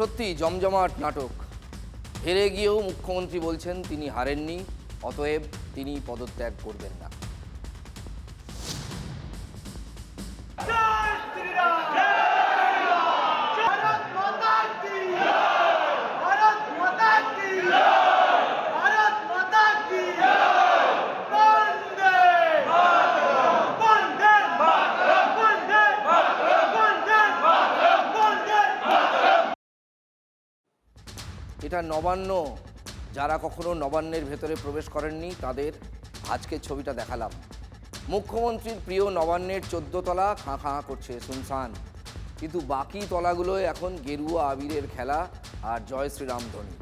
সত্যি জমজমাট নাটক। হেরে গিয়েও মুখ্যমন্ত্রী বলছেন তিনি হারেননি, অতএব তিনি পদত্যাগ করবেন না। এটা নবান্ন। যারা কখনো নবান্নের ভেতরে প্রবেশ করেননি তাদের আজকের ছবিটা দেখালাম। মুখ্যমন্ত্রীর প্রিয় নবান্নের 14 তলা খাঁ খাঁ করছে, শুনশান। কিন্তু বাকি তলাগুলোয় এখন গেরুয়া আবিরের খেলা আর জয় শ্রীরাম ধ্বনি।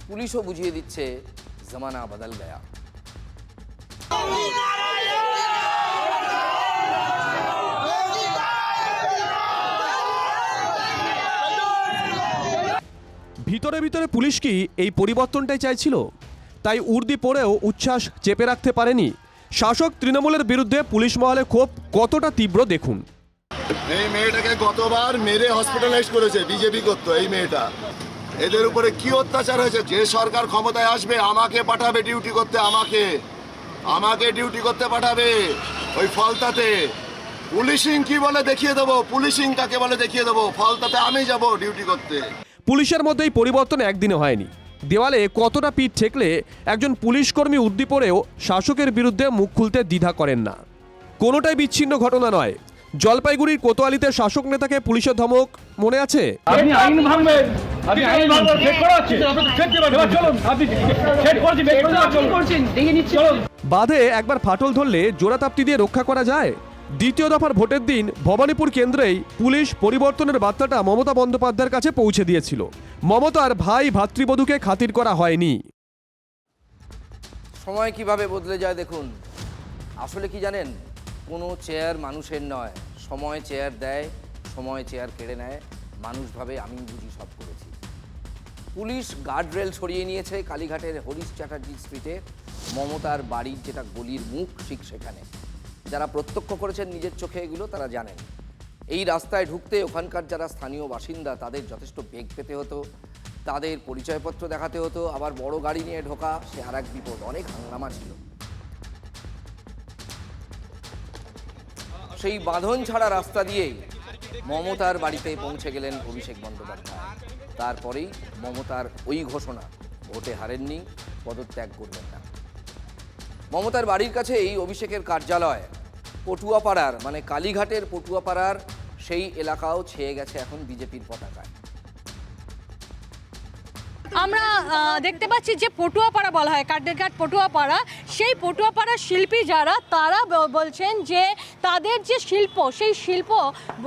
পুলিশও বুঝিয়ে দিচ্ছে জমানা বদল গয়া। ভিতরে ভিতরে পুলিশ কি এই পরিবর্তনটাই চাইছিল? তাই উর্দি পরেও উচ্ছ্বাস চেপে রাখতে পারেনি। শাসক তৃণমূলের বিরুদ্ধে পুলিশ মহলে ক্ষোভ কতটা তীব্র দেখুন। এই মেয়েটাকে গতবার মেরে হসপিটালাইজ করেছে বিজেপি করতো। এই মেয়েটা, এদের উপরে কি অত্যাচার হয়েছে। যে সরকার ক্ষমতায় আসবে আমাকে পাঠাবে ডিউটি করতে, আমাকে ডিউটি করতে পাঠাবে ওই ফলতাতে। পুলিশিং কি বলে দেখিয়ে দেবো, পুলিশিং কাকে বলে দেখিয়ে দেবো। ফলতাতে আমি যাব ডিউটি করতে। পুলিশের মধ্যে এই পরিবর্তন একদিনে হয়নি। দেওয়ালে কতটা পিঠ ঠেকলে একজন পুলিশ কর্মী উর্দি পরেও শাসকের বিরুদ্ধে মুখ খুলতে দ্বিধা করেন না। কোনোটাই বিচ্ছিন্ন ঘটনা নয়। জলপাইগুড়ির কোতোয়ালিতে শাসক নেতাকে পুলিশের ধমক মনে আছে? আপনি আইন ভাঙবেন, আপনি আইন ভাঙবেন, চেক করা হচ্ছে, চেক দিবেন, চলুন, আপনি চেক করছি, বের করে দেওয়া করছেন, দেখে নিচ্ছি, চলুন। বাঁধে একবার ফাটল ধরলে জোড়াতাপ্তি দিয়ে রক্ষা করা যায়। দ্বিতীয় দফার ভোটের দিন ভবানীপুর কেন্দ্রেই পুলিশ পরিবর্তনের বার্তাটা মমতা বন্দ্যোপাধ্যায়ের কাছে পৌঁছে দিয়েছিল। মমতার ভাই ভাতৃবধূকে খাতির করা হয়নি। সময় কিভাবে বদলে যায় দেখুন। আসলে কি জানেন, কোনো চেয়ার মানুষের নয়। সময় চেয়ার দেয়, সময় চেয়ার কেড়ে নেয়। মানুষ ভাবে আমি বুঝি সব করেছি। পুলিশ গার্ডরেল সরিয়ে নিয়েছে কালীঘাটের হরিশ চ্যাটার্জি স্ট্রিটে, মমতার বাড়ির যেটা গলির মুখ ঠিক সেখানে। যারা প্রত্যক্ষ করেছেন নিজের চোখে এগুলো তারা জানেন। এই রাস্তায় ঢুকতে ওখানকার যারা স্থানীয় বাসিন্দা তাদের যথেষ্ট বেগ পেতে হতো, তাদের পরিচয়পত্র দেখাতে হতো। আবার বড় গাড়ি নিয়ে ঢোকা সে আর এক বিপদ, অনেক হাঙ্গামা ছিল। সেই বাঁধন ছাড়া রাস্তা দিয়েই মমতার বাড়িতে পৌঁছে গেলেন অভিষেক বন্দ্যোপাধ্যায়। তারপরেই মমতার ওই ঘোষণা, ভোটে হারেননি, পদত্যাগ করবেন না। মমতার বাড়ির কাছে এই অভিষেকের কার্যালয় পটুয়াপাড়ার, মানে কালীঘাটের পটুয়াপাড়ার সেই এলাকাও ছেয়ে গেছে এখন বিজেপির পতাকায়। আমরা দেখতে পাচ্ছি যে পটুয়াপাড়া বলা হয়, কাঠেরঘাট পটুয়াপাড়া, সেই পটুয়াপাড়ার শিল্পী যারা তারা বলছেন যে তাদের যে শিল্প সেই শিল্প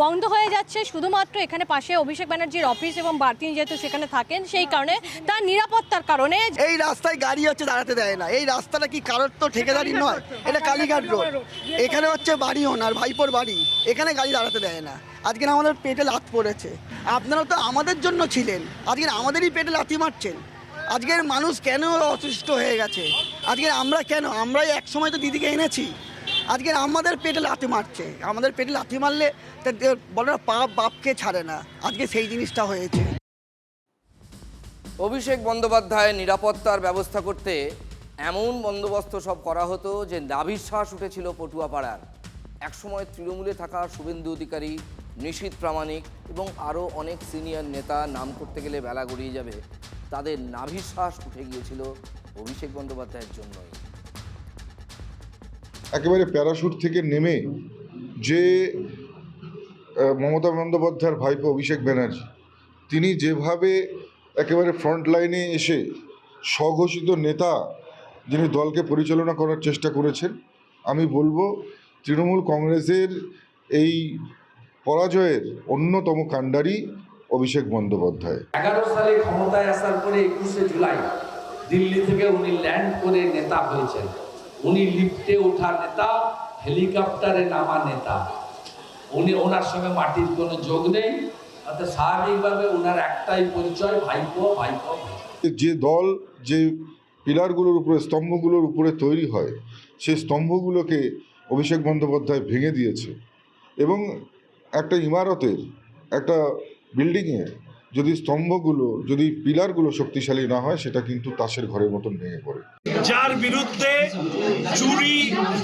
বন্ধ হয়ে যাচ্ছে শুধুমাত্র এখানে পাশে অভিষেক ব্যানার্জির অফিস এবং তিনি যেহেতু সেখানে থাকেন সেই কারণে, তার নিরাপত্তার কারণে। এই রাস্তায় গাড়ি হচ্ছে দাঁড়াতে দেয় না। এই রাস্তাটা কি কারোর তো ঠিকাদারি নয়, এটা কালীঘাট রোড। এখানে হচ্ছে বাড়ি ওনার ভাইপোর বাড়ি, এখানে গাড়ি দাঁড়াতে দেয় না। আজকে আমাদের পেটে লাথ পড়েছে। আপনারা তো আমাদের জন্য ছিলেন, আজকে আমাদেরই পেটে লাথি মারছেন। আজকের মানুষ কেন অসুস্থ হয়ে গেছে? আজকে আমরা কেন, আমরাই এক সময় তো দিদিকে এনেছি। আজকে আমাদের পেটে লাথি মারছে। আমাদের পেটে লাথি মারলে বলে না পাপ বাপকে ছাড়ে না, আজকে সেই জিনিসটা হয়েছে। অভিষেক বন্দ্যোপাধ্যায়ের নিরাপত্তার ব্যবস্থা করতে এমন বন্দোবস্ত সব করা হতো যে নাভিশ্বাস উঠেছিল পটুয়াপাড়ার। একসময় তৃণমূলে থাকা শুভেন্দু অধিকারী, নিশীথ প্রামাণিক এবং আরও অনেক সিনিয়র নেতা, নাম করতে গেলে বেলা গড়িয়ে যাবে, তাদের নাভিশ্বাস উঠে গিয়েছিল অভিষেক বন্দ্যোপাধ্যায়ের জন্যই। একেবারে প্যারাশুট থেকে নেমে যে মমতা বন্দ্যোপাধ্যায়ের ভাইপো অভিষেক ব্যানার্জি, তিনি যেভাবে একেবারে ফ্রন্ট লাইনে এসে স্বঘোষিত নেতা যিনি দলকে পরিচালনা করার চেষ্টা করেছেন, আমি বলবো তৃণমূল কংগ্রেসের এই পরাজয়ের অন্যতম কাণ্ডারি অভিষেক বন্দ্যোপাধ্যায়। 11 সালে ক্ষমতায় আসার পরে 21শে জুলাই দিল্লি থেকে উনি ল্যান্ড করে নেতা হয়েছেন। উনি লিফটে ওঠা নেতা, হেলিকপ্টারে নামা নেতা। ওনার সঙ্গে মাটির কোনো যোগ নেই। অর্থাৎ স্বাভাবিকভাবে ওনার একটাই পরিচয়, ভাইপো ভাইপো। যে দল যে পিলারগুলোর উপরে, স্তম্ভগুলোর উপরে তৈরি হয়, সেই স্তম্ভগুলোকে অভিষেক বন্দ্যোপাধ্যায় ভেঙে দিয়েছে এবং একটা ইমারতের, একটা বিল্ডিংয়ের যদি স্তম্ভগুলো, যদি পিলারগুলো শক্তিশালী না হয়, সেটা কিন্তু তাসের ঘরের মতন ভেঙে পড়ে। যার বিরুদ্ধে চুরি,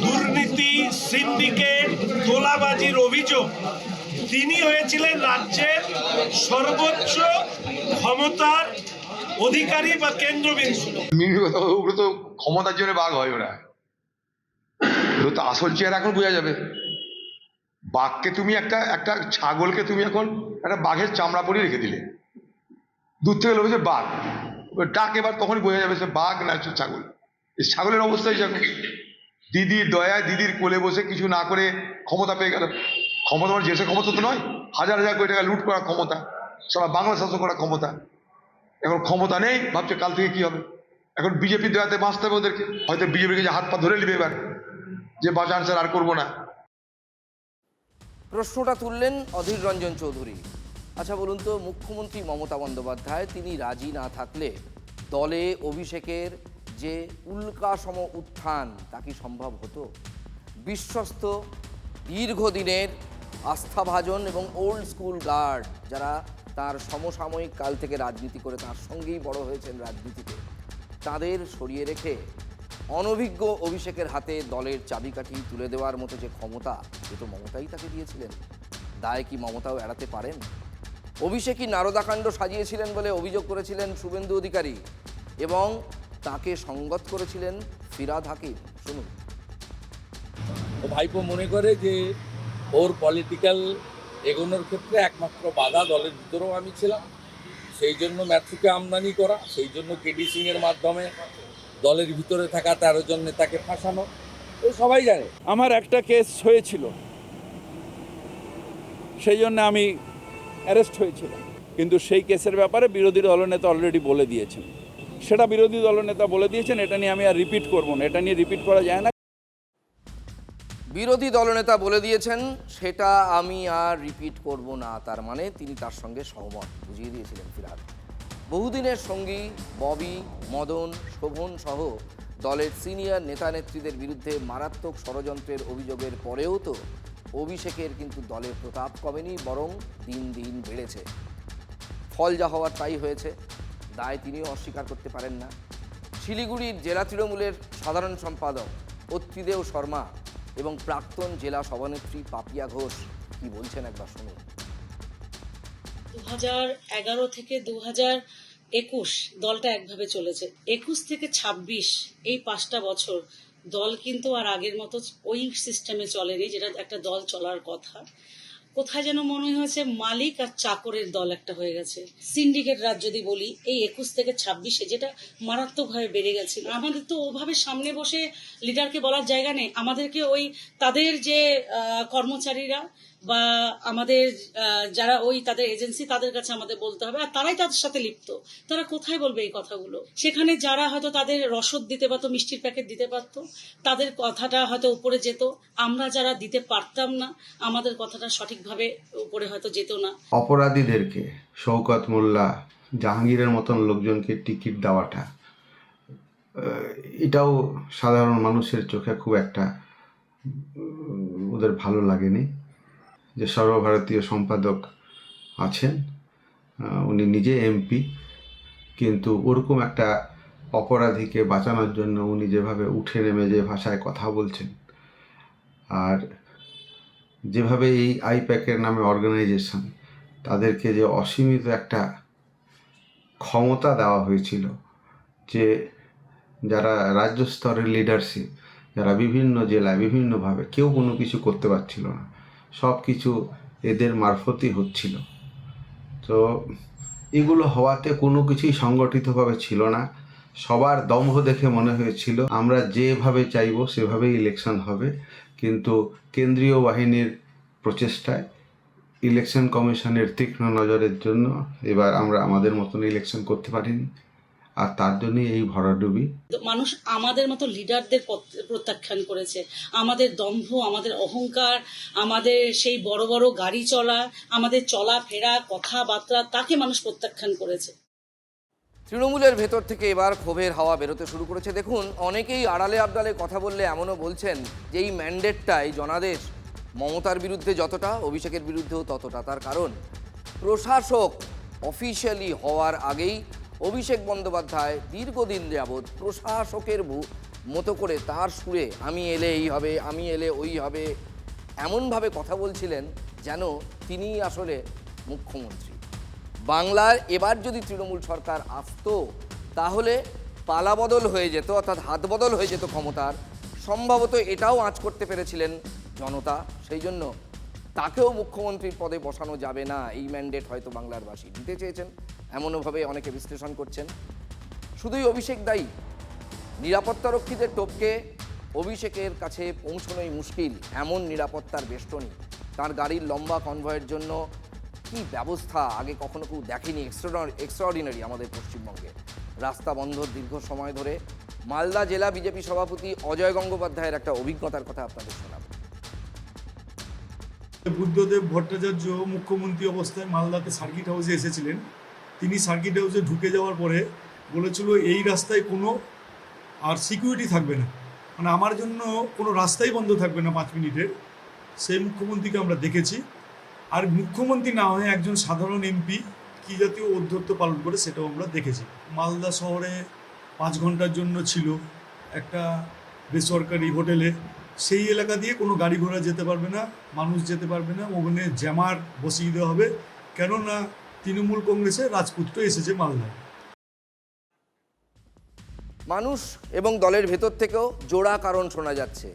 দুর্নীতি, সিন্ডিকেট, তোলাবাজির অভিযোগ, তিনি হয়েছিলেন রাজ্যের সর্বোচ্চ ক্ষমতার অধিকারী বা কেন্দ্রবিন্দু। ওগুলো তো ক্ষমতার জন্য বাঘ হয়, ওরা ওগুলো তো আসল চেহারা এখন বোঝা যাবে। বাঘকে তুমি একটা ছাগলকে তুমি এখন একটা বাঘের চামড়া পরিয়ে রেখে দিলে, দূর থেকে লোক বাঘ ডাক, এবার তখনই বোঝা যাবে সে বাঘ না ছাগল। এই ছাগলের অবস্থাই যখন দিদির দয়ায়, দিদির কোলে বসে কিছু না করে ক্ষমতা পেয়ে গেল। ক্ষমতা মানে যে সে ক্ষমতা তো নয়, হাজার হাজার কোটি টাকা লুট করা ক্ষমতা, সারা বাংলা শাসন করা ক্ষমতা। এখন ক্ষমতা নেই, ভাবছে কাল থেকে কি হবে। এখন বিজেপির দয়াতে বাঁচতে হবে ওদেরকে, হয়তো বিজেপিকে যে হাত পা ধরে নেবে এবার, যে বাঁচান স্যার আর করবো না। প্রশ্নটা তুললেন অধীর রঞ্জন চৌধুরী। আচ্ছা বলুন তো, মুখ্যমন্ত্রী মমতা বন্দ্যোপাধ্যায় তিনি রাজি না থাকলে দলে অভিষেকের যে উল্কাসম উত্থান তা কি সম্ভব হতো? বিশ্বস্ত, দীর্ঘদিনের আস্থাভাজন এবং ওল্ড স্কুল গার্ড, যারা তার সমসাময়িক কাল থেকে রাজনীতি করে তার সঙ্গেই বড় হয়েছেন রাজনীতিতে, তাদের সরিয়ে রেখে অনভিজ্ঞ অভিষেকের হাতে দলের চাবিকাঠি তুলে দেওয়ার মতো যে ক্ষমতা, সে তো মমতাই তাকে দিয়েছিলেন। দায় কি মমতাও এড়াতে পারেন? অভিষেকই নারদাকাণ্ড সাজিয়েছিলেন বলে অভিযোগ করেছিলেন শুভেন্দু অধিকারী, এবং তাকে সঙ্গত করেছিলেন ফিরহাদ হাকিম। শুনুন। ভাইপো মনে করে যে ওর পলিটিক্যাল এগোনোর ক্ষেত্রে একমাত্র বাধা দলের ভিতরেও আমি ছিলাম, সেই জন্য ম্যাথুকে আমদানি করা, সেই জন্য কেডি সিংয়ের মাধ্যমে দলের ভিতরে থাকা 13 জন নেতাকে ফাঁসানো, তো সবাই জানে। আমার একটা কেস হয়েছিল, সেই জন্য আমি অ্যারেস্ট হয়েছিলাম, কিন্তু সেই কেসের ব্যাপারে বিরোধী দলনেতা অলরেডি বলে দিয়েছেন। সেটা বিরোধী দলনেতা বলে দিয়েছেন, এটা নিয়ে আমি আর রিপিট করব না, এটা নিয়ে রিপিট করা যায় না। বিরোধী দলনেতা বলে দিয়েছেন, সেটা আমি আর রিপিট করব না, তার মানে তিনি তার সঙ্গে সহমত বুঝিয়ে দিয়েছিলেন ফিরহাদ। বহুদিনের সঙ্গী ববি, মদন, শোভন সহ দলের সিনিয়র নেতা নেত্রীদের বিরুদ্ধে মারাত্মক ষড়যন্ত্রের অভিযোগের পরেও তো অভিষেকের কিন্তু দলের প্রতাপ কমেনি, বরং দিন দিন বেড়েছে। ফল যা হওয়ার তাই হয়েছে, দায় তিনিও অস্বীকার করতে পারেন না। শিলিগুড়ির জেলা তৃণমূলের সাধারণ সম্পাদক অত্রিদেব শর্মা এবং প্রাক্তন জেলা সভানেত্রী পাপিয়া ঘোষ কি বলছেন একবার শুনুন। 2011 থেকে 2021 দলটা একভাবে চলেছে। 21 থেকে 26 এই 5টা বছর দল কিন্তু আর আগের মতো ওই সিস্টেমে চলেনি, যেটা একটা দল চলার কথা। কোথায় যেন মনে হয়েছে মালিক আর চাকরের দল একটা হয়ে গেছে। সিন্ডিকেট রাজ যদি বলি, এই 21 থেকে 26-এ যেটা মারাত্মকভাবে বেড়ে গেছে। আমাদের তো ওভাবে সামনে বসে লিডারকে বলার জায়গা নেই, আমাদেরকে ওই তাদের যে কর্মচারীরা বা আমাদের যারা ওই তাদের এজেন্সি, তাদের কাছে আমাদের বলতে হবে, আর তারাই তাদের সাথে লিপ্ত। তারা কোথায় বলবে এই কথাগুলো? সেখানে যারা হয়তো তাদের রসদ দিতে পারতো, মিষ্টির প্যাকেট দিতে পারতো, তাদের কথাটা হয়তো উপরে যেত। আমরা যারা দিতে পারতাম না, আমাদের কথাটা সঠিকভাবে উপরে হয়তো যেত না। অপরাধীদেরকে, শওকত মোল্লা, জাহাঙ্গীরের মতন লোকজনকে টিকিট দেওয়াটা, এটাও সাধারণ মানুষের চোখে খুব একটা ওদের ভালো লাগেনি। যে সর্বভারতীয় সম্পাদক আছেন, উনি নিজে এমপি, কিন্তু ওরকম একটা অপরাধীকে বাঁচানোর জন্য উনি যেভাবে উঠে নেমে যে ভাষায় কথা বলছেন, আর যেভাবে এই আইপ্যাকের নামে অর্গানাইজেশন, তাদেরকে যে অসীমিত একটা ক্ষমতা দেওয়া হয়েছিল, যে যারা রাজ্য স্তরের লিডারশিপ, যারা বিভিন্ন জেলায় বিভিন্নভাবে কেউ কোনো কিছু করতে পারছিল না, সব কিছু এদের মারফতই হচ্ছিল। তো এগুলো হওয়াতে কোনো কিছুই সংগঠিতভাবে ছিল না। সবার দম্ভ দেখে মনে হয়েছিল আমরা যেভাবে চাইব সেভাবেই ইলেকশন হবে, কিন্তু কেন্দ্রীয় বাহিনীর প্রচেষ্টায়, ইলেকশন কমিশনের তীক্ষ্ণ নজরের জন্য এবার আমরা আমাদের মতন ইলেকশন করতে পারিনি, আর তার জন্যই এই ভরাডুবি। মানুষ আমাদের মতো লিডারদের প্রত্যাখ্যান করেছে। আমাদের দম্ভ, আমাদের অহংকার, আমাদের সেই বড় বড় গাড়ি চলা, আমাদের চলাফেরা, কথাবার্তা, তাকে মানুষ প্রত্যাখ্যান করেছে। তৃণমূলের ভেতর থেকে এবার ক্ষোভের হাওয়া বেরোতে শুরু করেছে। দেখুন, অনেকেই আড়ালে আবডালে কথা বললে এমনও বলছেন যে এই ম্যান্ডেটটাই জনাদেশ মমতার বিরুদ্ধে যতটা, অভিষেকের বিরুদ্ধেও ততটা। তার কারণ প্রশাসক অফিসিয়ালি হওয়ার আগেই অভিষেক বন্দ্যোপাধ্যায় দীর্ঘদিন যাবৎ প্রশাসকের মতো করে তার সুরে আমি এলে এই হবে, আমি এলে ওই হবে, এমনভাবে কথা বলছিলেন যেন তিনি আসলে মুখ্যমন্ত্রী। বাংলার এবার যদি তৃণমূল সরকার আসতো তাহলে পালাবদল হয়ে যেত, অর্থাৎ হাত বদল হয়ে যেত ক্ষমতার। সম্ভবত এটাও আঁচ করতে পেরেছিলেন জনতা, সেই জন্য তাকেও মুখ্যমন্ত্রীর পদে বসানো যাবে না, এই ম্যান্ডেট হয়তো বাংলার বাসী দিতে চেয়েছেন, এমনভাবে অনেকে বিশ্লেষণ করছেন। শুধুই অভিষেক দায়ী? নিরাপত্তারক্ষীদের টপকে অভিষেকের কাছে পৌঁছনোই মুশকিল, এমন নিরাপত্তার বেষ্টনী। তার গাড়ির লম্বা কনভয়ের জন্য কি ব্যবস্থা আগে কখনো কেউ দেখেনি, এক্সট্রাঅর্ডিনারি আমাদের পশ্চিমবঙ্গে। রাস্তা বন্ধ দীর্ঘ সময় ধরে। মালদা জেলা বিজেপি সভাপতি অজয় গঙ্গোপাধ্যায়ের একটা অভিজ্ঞতার কথা আপনাদের শোনাব। বুদ্ধদেব ভট্টাচার্য মুখ্যমন্ত্রী অবস্থায় মালদাতে সার্কিট হাউসে এসেছিলেন। তিনি সার্কিট হাউসে ঢুকে যাওয়ার পরে বলেছিল এই রাস্তায় কোনো আর সিকিউরিটি থাকবে না, মানে আমার জন্য কোনো রাস্তাই বন্ধ থাকবে না 5 মিনিটের। সেই মুখ্যমন্ত্রীকে আমরা দেখেছি। আর মুখ্যমন্ত্রী না হয়ে একজন সাধারণ এমপি কী জাতীয় ঔদ্ধত্য পালন করে সেটাও আমরা দেখেছি। মালদা শহরে 5 ঘন্টার জন্য ছিল একটা বেসরকারি হোটেলে, সেই এলাকা দিয়ে কোনো গাড়ি ঘোড়া যেতে পারবে না, মানুষ যেতে পারবে না, ওখানে জ্যামার বসিয়ে দেওয়া হবে, কেননা তৃণমূল কংগ্রেসের রাজপুত্র এসেছে মালদায়। মানুষ এবং দলের ভেতর থেকেও জোড়া কারণ শোনা যাচ্ছে।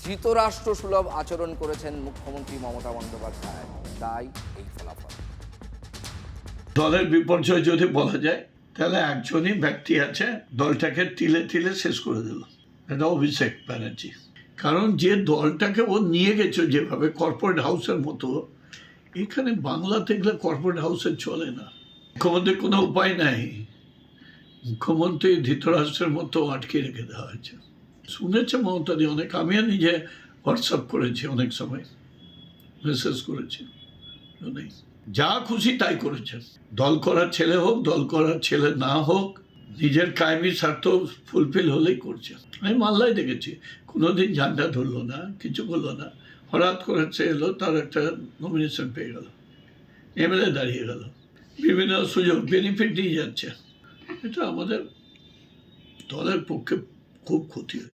ধৃতরাষ্ট্র সুলভ আচরণ করেছেন মুখ্যমন্ত্রী মমতা বন্দ্যোপাধ্যায়, তাই এই ফলাফল। দলের বিপর্যয় যদি বলা যায় তাহলে একজনই ব্যক্তি আছে দলটাকে তিলে তিলে শেষ করে দিল, এটা অভিষেক ব্যানার্জি। কারণ যে দলটাকে ও নিয়ে গেছে যেভাবে কর্পোরেট হাউসের মতো, এখানে বাংলাতে গেলে কর্পোরেট হাউসে চলে না। মুখ্যমন্ত্রীর কোনো উপায় নাই, মুখ্যমন্ত্রী ধৃতরাষ্ট্রের মতো আটকে রেখে দেওয়া হয়েছে। শুনেছে মমতাদি অনেক, আমিও নিজে হোয়াটসঅ্যাপ করেছি, অনেক সময় মেসেজ করেছি, যা খুশি তাই করেছেন। দল করার ছেলে হোক, দল করার ছেলে না হোক, নিজের কায়েমি স্বার্থ ফুলফিল হলেই করছে। আমি মাল্লায় দেখেছি, কোনোদিন ঝান্ডা ধরলো না, কিছু করলো না, হঠাৎ করে এলো, তার একটা নমিনেশন পেয়ে গেল, এমএলএ দাঁড়িয়ে গেল, বিভিন্ন সুযোগ বেনিফিট নিয়ে যাচ্ছে। এটা আমাদের দলের পক্ষে খুব ক্ষতি হয়।